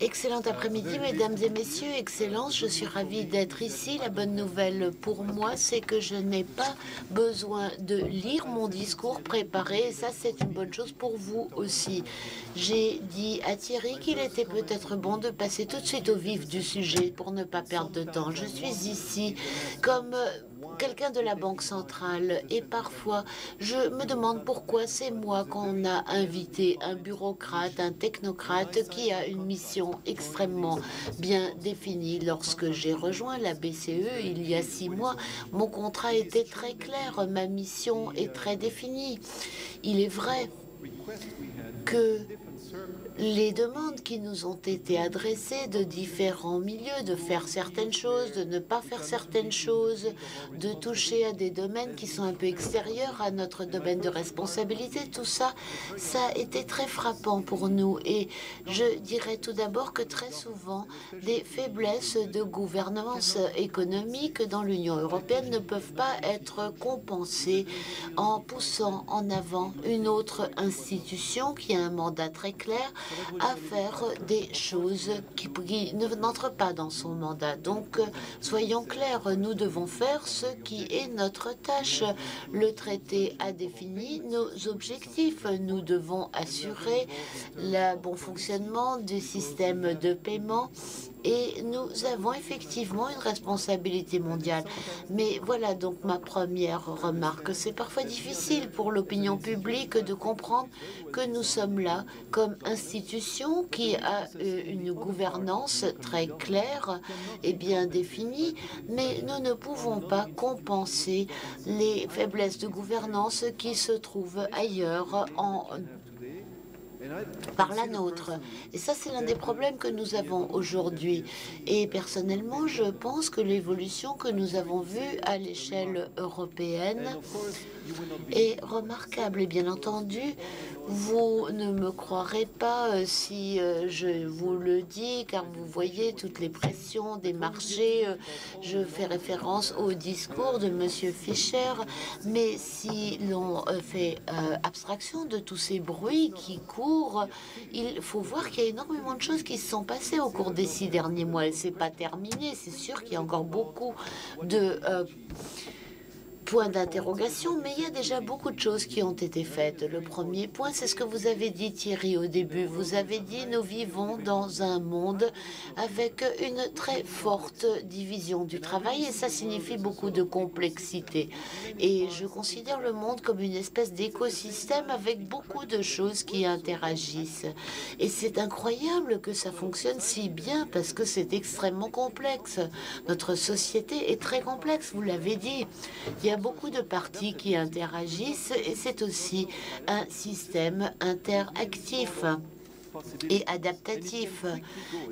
Excellent après-midi, mesdames et messieurs, Excellence, je suis ravie d'être ici. La bonne nouvelle pour moi, c'est que je n'ai pas besoin de lire mon discours préparé, et ça, c'est une bonne chose pour vous aussi. J'ai dit à Thierry qu'il était peut-être bon de passer tout de suite au vif du sujet pour ne pas perdre de temps. Je suis ici comme quelqu'un de la Banque centrale et parfois je me demande pourquoi c'est moi qu'on a invité un bureaucrate, un technocrate qui a une mission extrêmement bien définie. Lorsque j'ai rejoint la BCE il y a 6 mois, mon contrat était très clair, ma mission est très définie. Il est vrai que les demandes qui nous ont été adressées de différents milieux, de faire certaines choses, de ne pas faire certaines choses, de toucher à des domaines qui sont un peu extérieurs à notre domaine de responsabilité, tout ça, ça a été très frappant pour nous. Et je dirais tout d'abord que très souvent, des faiblesses de gouvernance économique dans l'Union européenne ne peuvent pas être compensées en poussant en avant une autre institution qui a un mandat très clair à faire des choses qui n'entrent pas dans son mandat. Donc, soyons clairs, nous devons faire ce qui est notre tâche. Le traité a défini nos objectifs. Nous devons assurer le bon fonctionnement du système de paiement et nous avons effectivement une responsabilité mondiale. Mais voilà donc ma première remarque. C'est parfois difficile pour l'opinion publique de comprendre que nous sommes là comme institution qui a une gouvernance très claire et bien définie, mais nous ne pouvons pas compenser les faiblesses de gouvernance qui se trouvent ailleurs par la nôtre. Et ça, c'est l'un des problèmes que nous avons aujourd'hui. Et personnellement, je pense que l'évolution que nous avons vue à l'échelle européenne est remarquable. Et bien entendu, vous ne me croirez pas si je vous le dis, car vous voyez toutes les pressions des marchés. Je fais référence au discours de M. Fischer, mais si l'on fait abstraction de tous ces bruits qui courent, il faut voir qu'il y a énormément de choses qui se sont passées au cours des 6 derniers mois. Elle ne s'est pas terminée. C'est sûr qu'il y a encore beaucoup de point d'interrogation, mais il y a déjà beaucoup de choses qui ont été faites. Le premier point, c'est ce que vous avez dit, Thierry, au début. Vous avez dit, nous vivons dans un monde avec une très forte division du travail et ça signifie beaucoup de complexité. Et je considère le monde comme une espèce d'écosystème avec beaucoup de choses qui interagissent. Et c'est incroyable que ça fonctionne si bien parce que c'est extrêmement complexe. Notre société est très complexe, vous l'avez dit. Il y a beaucoup de parties qui interagissent et c'est aussi un système interactif et adaptatif,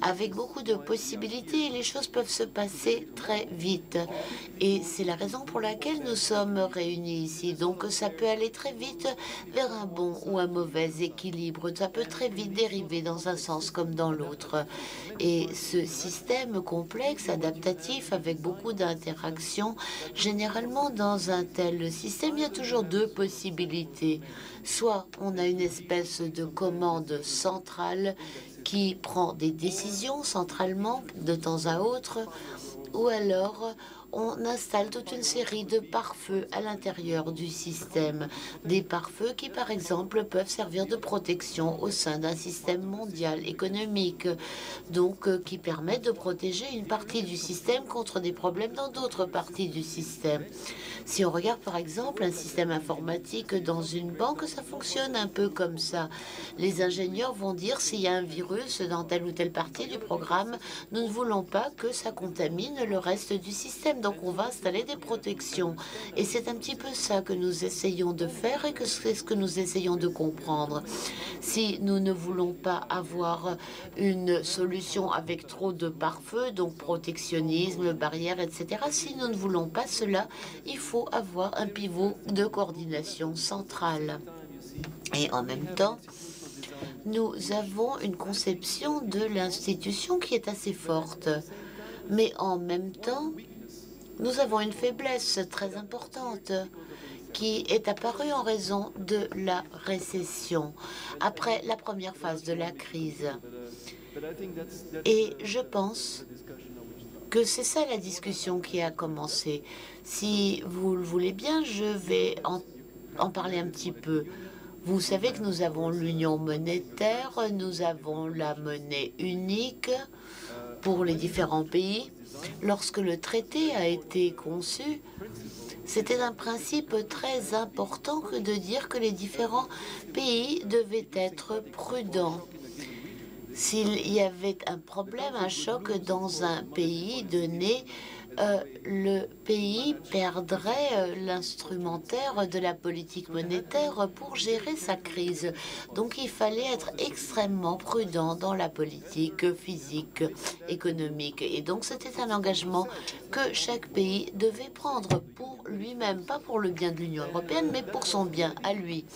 avec beaucoup de possibilités et les choses peuvent se passer très vite. Et c'est la raison pour laquelle nous sommes réunis ici. Donc ça peut aller très vite vers un bon ou un mauvais équilibre. Ça peut très vite dériver dans un sens comme dans l'autre. Et ce système complexe, adaptatif, avec beaucoup d'interactions, généralement dans un tel système, il y a toujours deux possibilités. Soit on a une espèce de commande centrale qui prend des décisions centralement de temps à autre, ou alors on installe toute une série de pare-feux à l'intérieur du système. Des pare-feux qui, par exemple, peuvent servir de protection au sein d'un système mondial économique, donc qui permettent de protéger une partie du système contre des problèmes dans d'autres parties du système. Si on regarde par exemple un système informatique dans une banque, ça fonctionne un peu comme ça. Les ingénieurs vont dire s'il y a un virus dans telle ou telle partie du programme, nous ne voulons pas que ça contamine le reste du système. Donc on va installer des protections. Et c'est un petit peu ça que nous essayons de faire et que c'est ce que nous essayons de comprendre. Si nous ne voulons pas avoir une solution avec trop de pare-feu, donc protectionnisme, barrières, etc., si nous ne voulons pas cela, il faut avoir un pivot de coordination centrale. Et en même temps, nous avons une conception de l'institution qui est assez forte. Mais en même temps, nous avons une faiblesse très importante qui est apparu en raison de la récession, après la première phase de la crise. Et je pense que c'est ça la discussion qui a commencé. Si vous le voulez bien, je vais en parler un petit peu. Vous savez que nous avons l'union monétaire, nous avons la monnaie unique pour les différents pays. Lorsque le traité a été conçu, c'était un principe très important que de dire que les différents pays devaient être prudents. S'il y avait un problème, un choc dans un pays donné, le pays perdrait l'instrumentaire de la politique monétaire pour gérer sa crise. Donc il fallait être extrêmement prudent dans la politique physique, économique. Et donc c'était un engagement que chaque pays devait prendre pour lui-même, pas pour le bien de l'Union européenne, mais pour son bien à lui.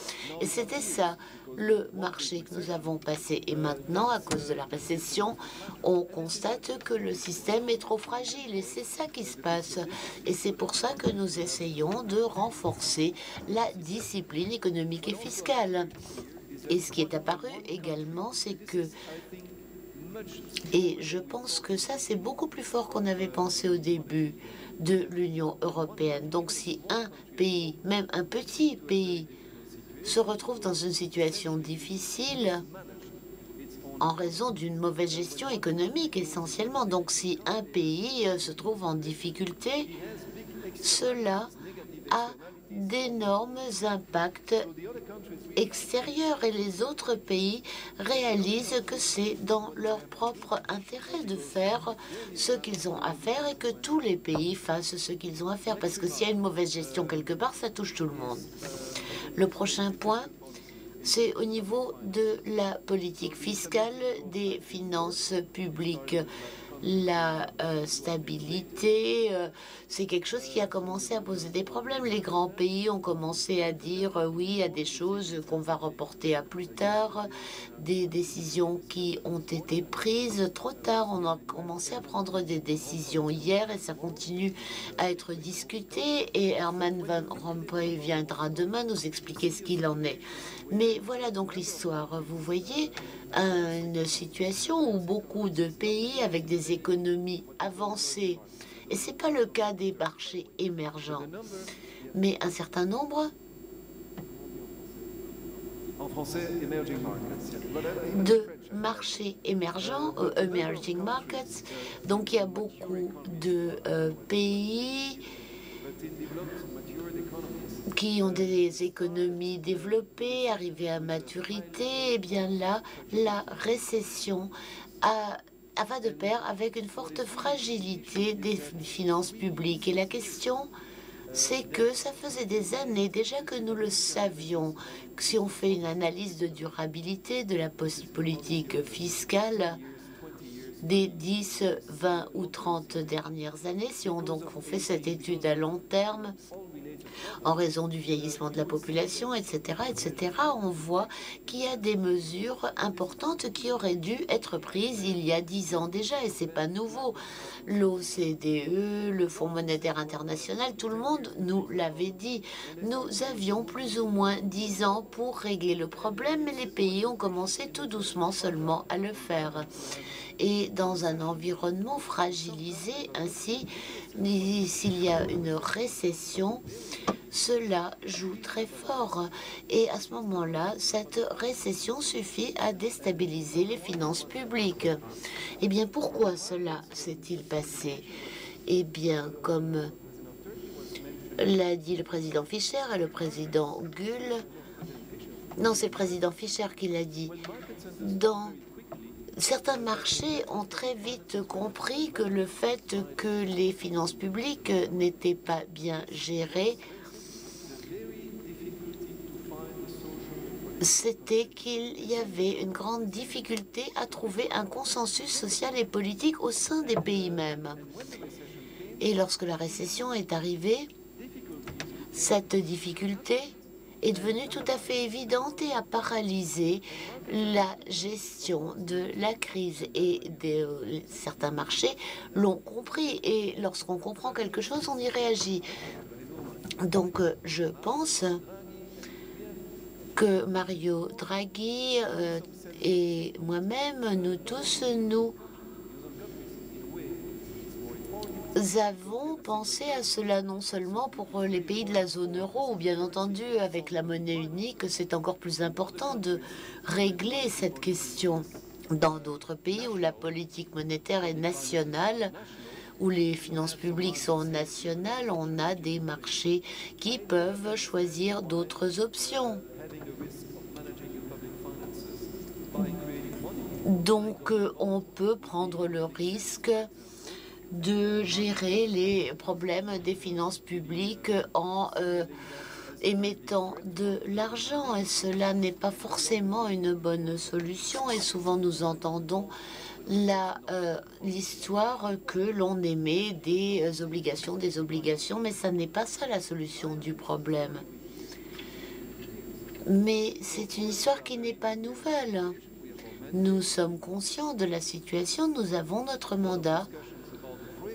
Et c'était ça le marché que nous avons passé. Et maintenant, à cause de la récession, on constate que le système est trop fragile. Et c'est ça qui se passe. Et c'est pour ça que nous essayons de renforcer la discipline économique et fiscale. Et ce qui est apparu également, c'est que, et je pense que ça, c'est beaucoup plus fort qu'on avait pensé au début de l'Union européenne. Donc si un pays, même un petit pays, se retrouve dans une situation difficile en raison d'une mauvaise gestion économique essentiellement. Donc si un pays se trouve en difficulté, cela a d'énormes impacts extérieurs et les autres pays réalisent que c'est dans leur propre intérêt de faire ce qu'ils ont à faire et que tous les pays fassent ce qu'ils ont à faire. Parce que s'il y a une mauvaise gestion quelque part, ça touche tout le monde. Le prochain point, c'est au niveau de la politique fiscale des finances publiques. La stabilité, c'est quelque chose qui a commencé à poser des problèmes. Les grands pays ont commencé à dire oui à des choses qu'on va reporter à plus tard, des décisions qui ont été prises trop tard. On a commencé à prendre des décisions hier et ça continue à être discuté. Et Herman Van Rompuy viendra demain nous expliquer ce qu'il en est. Mais voilà donc l'histoire. Vous voyez une situation où beaucoup de pays avec des économies avancées, et ce n'est pas le cas des marchés émergents, mais un certain nombre de marchés émergents, emerging markets. Donc il y a beaucoup de pays qui ont des économies développées, arrivées à maturité. Et bien là, la récession va de pair avec une forte fragilité des finances publiques. Et la question, c'est que ça faisait des années déjà que nous le savions. Que si on fait une analyse de durabilité de la politique fiscale des 10, 20 ou 30 dernières années, si on fait cette étude à long terme, en raison du vieillissement de la population, etc., on voit qu'il y a des mesures importantes qui auraient dû être prises il y a 10 ans déjà, et c'est pas nouveau. L'OCDE, le Fonds monétaire international, tout le monde nous l'avait dit. Nous avions plus ou moins 10 ans pour régler le problème, mais les pays ont commencé tout doucement seulement à le faire. Et dans un environnement fragilisé, ainsi, s'il y a une récession, cela joue très fort. Et à ce moment-là, cette récession suffit à déstabiliser les finances publiques. Eh bien, pourquoi cela s'est-il passé? Eh bien, comme l'a dit le président Fischer et le président Gull, non, c'est le président Fischer qui l'a dit, certains marchés ont très vite compris que le fait que les finances publiques n'étaient pas bien gérées, c'était qu'il y avait une grande difficulté à trouver un consensus social et politique au sein des pays mêmes. Et lorsque la récession est arrivée, cette difficulté est devenue tout à fait évidente et a paralysé la gestion de la crise. Et certains marchés l'ont compris. Et lorsqu'on comprend quelque chose, on y réagit. Donc, je pense que Mario Draghi et moi-même, nous tous, nous avons pensé à cela non seulement pour les pays de la zone euro, ou bien entendu avec la monnaie unique, c'est encore plus important de régler cette question. Dans d'autres pays où la politique monétaire est nationale, où les finances publiques sont nationales, on a des marchés qui peuvent choisir d'autres options. Donc, on peut prendre le risque de gérer les problèmes des finances publiques en émettant de l'argent. Et cela n'est pas forcément une bonne solution. Et souvent, nous entendons l'histoire que l'on émet des obligations, mais ça n'est pas ça la solution du problème. Mais c'est une histoire qui n'est pas nouvelle. Nous sommes conscients de la situation, nous avons notre mandat.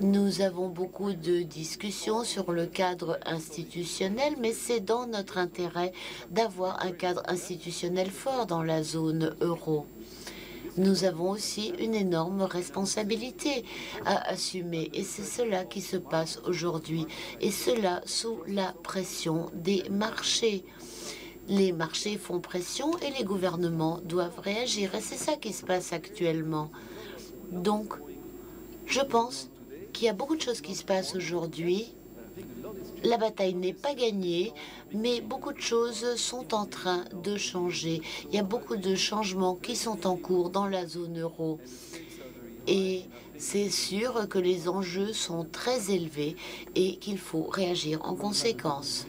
Nous avons beaucoup de discussions sur le cadre institutionnel, mais c'est dans notre intérêt d'avoir un cadre institutionnel fort dans la zone euro. Nous avons aussi une énorme responsabilité à assumer, et c'est cela qui se passe aujourd'hui, et cela sous la pression des marchés. Les marchés font pression et les gouvernements doivent réagir, et c'est ça qui se passe actuellement. Donc, je pense qu'il y a beaucoup de choses qui se passent aujourd'hui. La bataille n'est pas gagnée, mais beaucoup de choses sont en train de changer. Il y a beaucoup de changements qui sont en cours dans la zone euro. Et c'est sûr que les enjeux sont très élevés et qu'il faut réagir en conséquence.